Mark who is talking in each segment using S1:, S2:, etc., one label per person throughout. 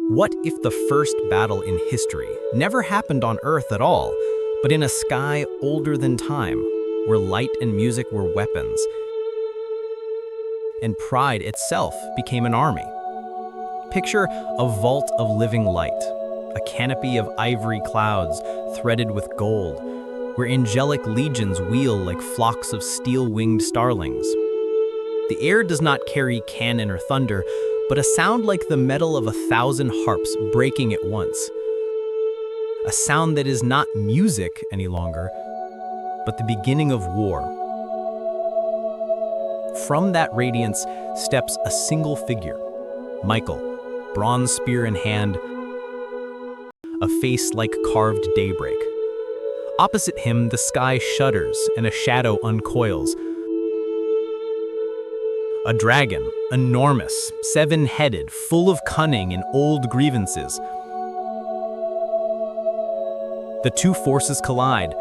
S1: What if the first battle in history never happened on Earth at all, but in a sky older than time, where light and music were weapons, and pride itself became an army? Picture a vault of living light, a canopy of ivory clouds threaded with gold, where angelic legions wheel like flocks of steel-winged starlings. The air does not carry cannon or thunder, but a sound like the metal of 1,000 harps breaking at once. A sound that is not music any longer, but the beginning of war. From that radiance steps a single figure, Michael, bronze spear in hand, a face like carved daybreak. Opposite him, the sky shudders and a shadow uncoils. A dragon, enormous, 7-headed, full of cunning and old grievances. The two forces collide.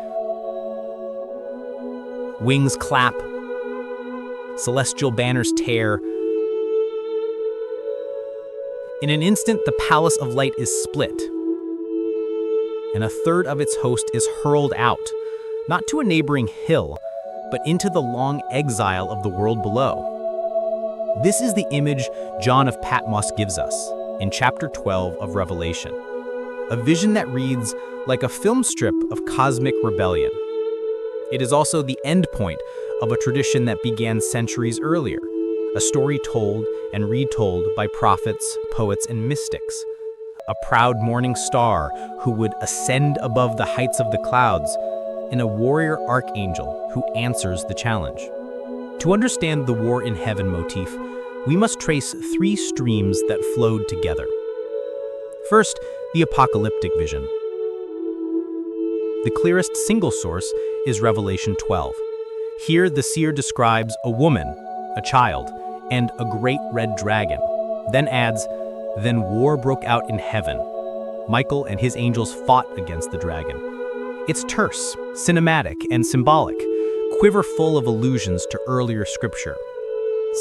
S1: Wings clap. Celestial banners tear. In an instant, the palace of light is split, and a third of its host is hurled out, not to a neighboring hill, but into the long exile of the world below. This is the image John of Patmos gives us in chapter 12 of Revelation, a vision that reads like a film strip of cosmic rebellion. It is also the end point of a tradition that began centuries earlier, a story told and retold by prophets, poets, and mystics. A proud morning star who would ascend above the heights of the clouds, and a warrior archangel who answers the challenge. To understand the war in heaven motif, we must trace 3 streams that flowed together. First, the apocalyptic vision. The clearest single source is Revelation 12. Here, the seer describes a woman, a child, and a great red dragon. Then adds, "Then war broke out in heaven. Michael and his angels fought against the dragon." It's terse, cinematic, and symbolic, quiver full of allusions to earlier scripture.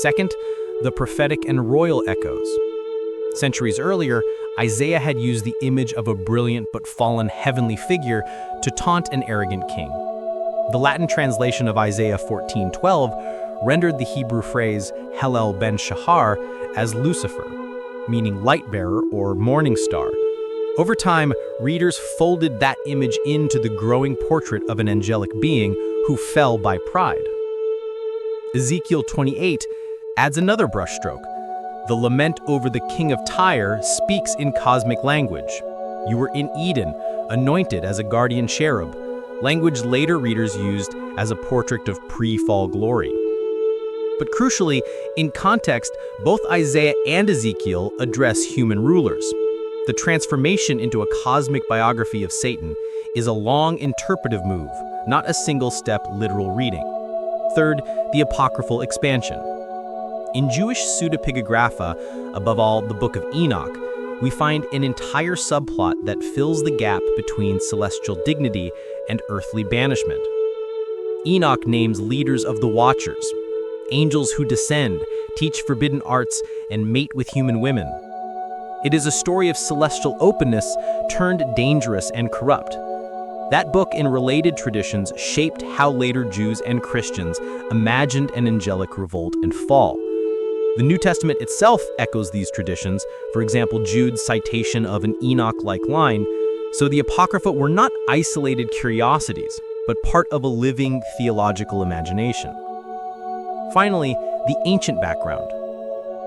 S1: Second, the prophetic and royal echoes. Centuries earlier, Isaiah had used the image of a brilliant but fallen heavenly figure to taunt an arrogant king. The Latin translation of Isaiah 14:12 rendered the Hebrew phrase Hallel ben Shahar as Lucifer, meaning light bearer or morning star. Over time, readers folded that image into the growing portrait of an angelic being who fell by pride. Ezekiel 28 adds another brushstroke. The lament over the king of Tyre speaks in cosmic language. You were in Eden, anointed as a guardian cherub, language later readers used as a portrait of pre-fall glory. But crucially, in context, both Isaiah and Ezekiel address human rulers. The transformation into a cosmic biography of Satan is a long interpretive move, not a single-step literal reading. Third, the apocryphal expansion. In Jewish pseudepigrapha, above all the Book of Enoch, we find an entire subplot that fills the gap between celestial dignity and earthly banishment. Enoch names leaders of the Watchers, angels who descend, teach forbidden arts, and mate with human women. It is a story of celestial openness turned dangerous and corrupt. That book and related traditions shaped how later Jews and Christians imagined an angelic revolt and fall. The New Testament itself echoes these traditions, for example, Jude's citation of an Enoch-like line, so the Apocrypha were not isolated curiosities, but part of a living theological imagination. Finally, the ancient background.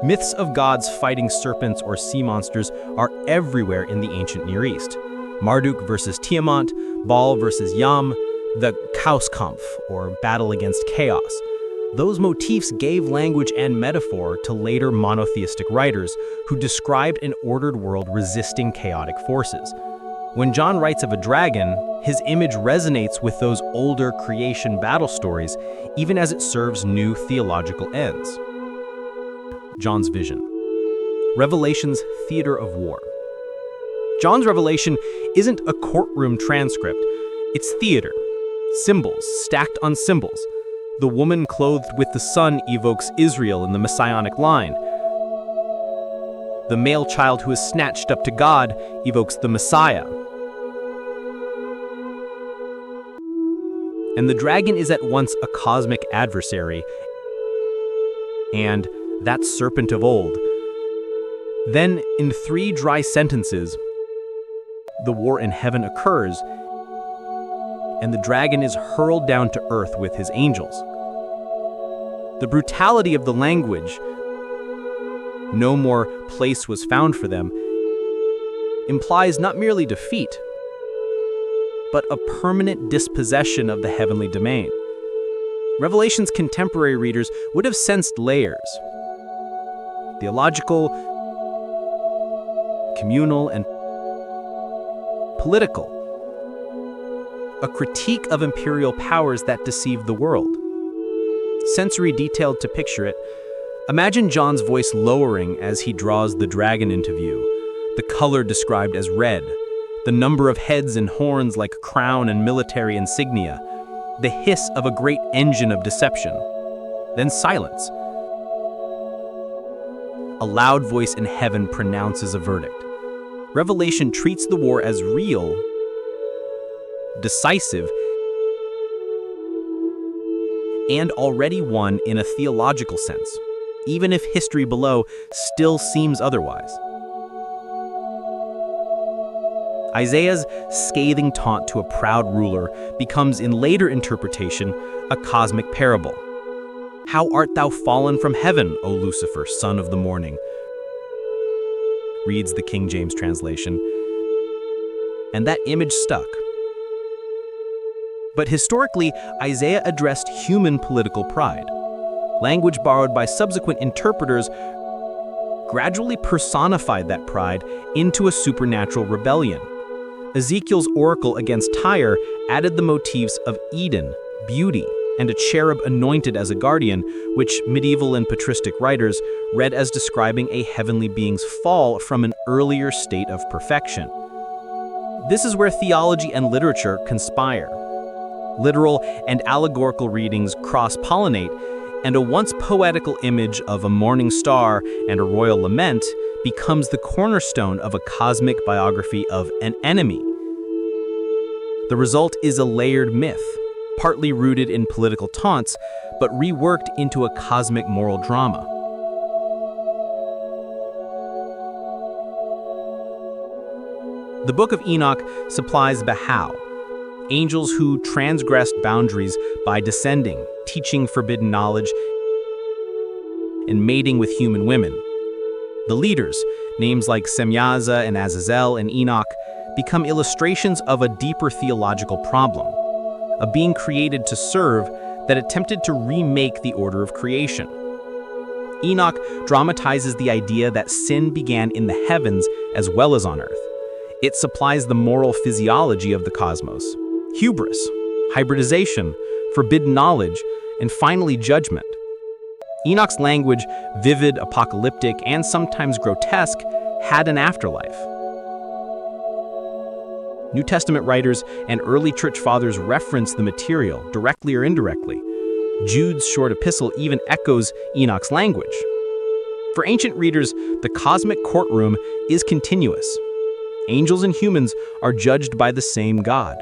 S1: Myths of gods fighting serpents or sea monsters are everywhere in the ancient Near East. Marduk versus Tiamat, Baal versus Yam, the Chaoskampf, or battle against chaos. Those motifs gave language and metaphor to later monotheistic writers who described an ordered world resisting chaotic forces. When John writes of a dragon, his image resonates with those older creation battle stories, even as it serves new theological ends. John's vision. Revelation's theater of war. John's revelation isn't a courtroom transcript, it's theater. Symbols stacked on symbols. The woman clothed with the sun evokes Israel in the messianic line. The male child who is snatched up to God evokes the Messiah. And the dragon is at once a cosmic adversary and that serpent of old. Then, in 3 dry sentences, the war in heaven occurs, and the dragon is hurled down to earth with his angels. The brutality of the language, "no more place was found for them," implies not merely defeat, but a permanent dispossession of the heavenly domain. Revelation's contemporary readers would have sensed layers: theological, communal, and political. A critique of imperial powers that deceived the world. Sensory detailed to picture it, imagine John's voice lowering as he draws the dragon into view, the color described as red, the number of heads and horns like crown and military insignia, the hiss of a great engine of deception. Then silence. A loud voice in heaven pronounces a verdict. Revelation treats the war as real, decisive, and already won in a theological sense, even if history below still seems otherwise. Isaiah's scathing taunt to a proud ruler becomes, in later interpretation, a cosmic parable. "How art thou fallen from heaven, O Lucifer, son of the morning?" reads the King James translation. And that image stuck. But historically, Isaiah addressed human political pride. Language borrowed by subsequent interpreters gradually personified that pride into a supernatural rebellion. Ezekiel's oracle against Tyre added the motifs of Eden, beauty, and a cherub anointed as a guardian, which medieval and patristic writers read as describing a heavenly being's fall from an earlier state of perfection. This is where theology and literature conspire. Literal and allegorical readings cross-pollinate, and a once poetical image of a morning star and a royal lament becomes the cornerstone of a cosmic biography of an enemy. The result is a layered myth, partly rooted in political taunts, but reworked into a cosmic moral drama. The Book of Enoch supplies the how, angels who transgressed boundaries by descending, teaching forbidden knowledge, and mating with human women. The leaders, names like Semyaza and Azazel and Enoch, become illustrations of a deeper theological problem, a being created to serve that attempted to remake the order of creation. Enoch dramatizes the idea that sin began in the heavens as well as on earth. It supplies the moral physiology of the cosmos: hubris, hybridization, forbidden knowledge, and finally judgment. Enoch's language, vivid, apocalyptic, and sometimes grotesque, had an afterlife. New Testament writers and early church fathers reference the material, directly or indirectly. Jude's short epistle even echoes Enoch's language. For ancient readers, the cosmic courtroom is continuous. Angels and humans are judged by the same God.